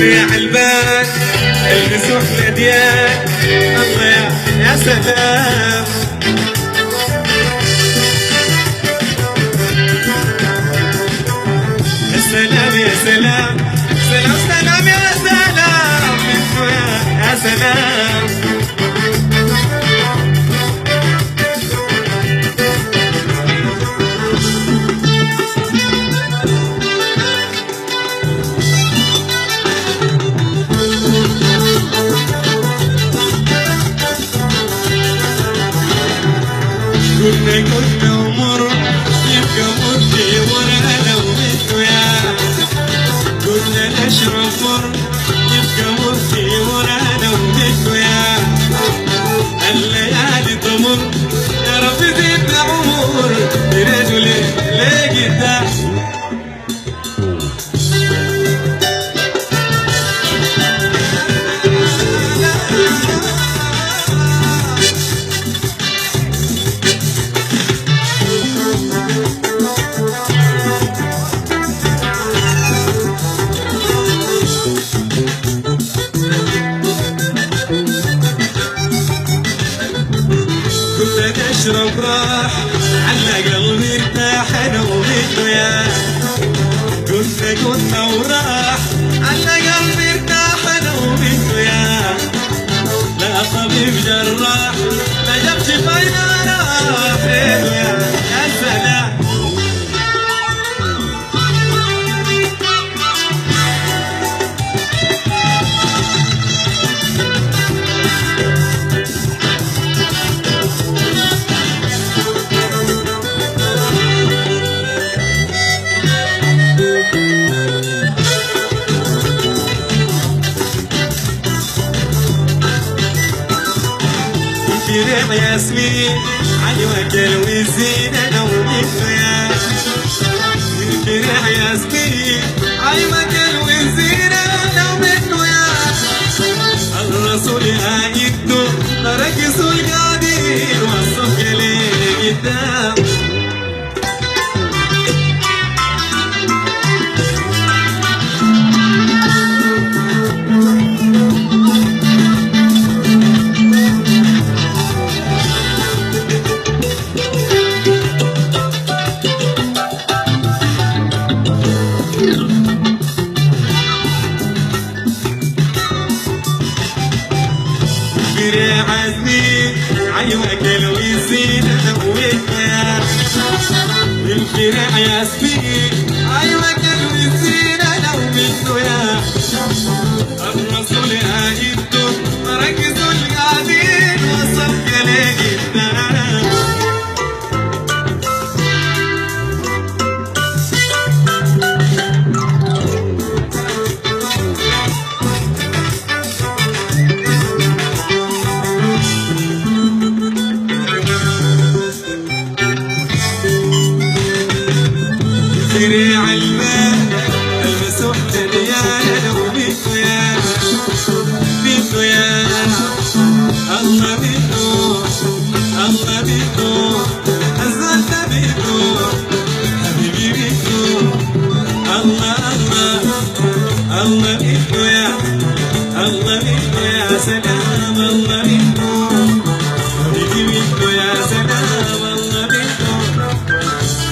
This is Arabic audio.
يا البان المسوح لديان الله يا سلام. يا سلام يا سلام سلام سلام يا سلام يا سلام. كنا ومر يبقى مدي ورانا ومنه يا كنا نشرب مر يبقى مدي ورانا ومنه يا الليالي تمر يا رب زدنا عمر برجل لاقي ده. اشرب راح على قلبي ارتاح انا ومنه يا كنا وراح على قلبي ارتاح انا ومنه يا لا طبيب جراح لا جاب شفاينا راح يا سلام. يا ياسمين عيوك الوزين انا ومنه يا يا ياسمين عيوك الوزين انا ومنه يا الرسول هايته ركزوا القاعدين والصف لي قدام. عزمي عيوك الوزين انا ومنه يا الفراع يا سبيل عيوك الوزين انا ومنه يا الرسول هاجبته ركزوا القاعدين وصل كلاقي الدرام. سريع المال المسوح دنيانا ومنه يا منه يا الله منه الله منه أزلت منه حبيبي منه الله الله الله منه يا الله منه يا سلام الله منه حبيبي منه يا سلام الله منه.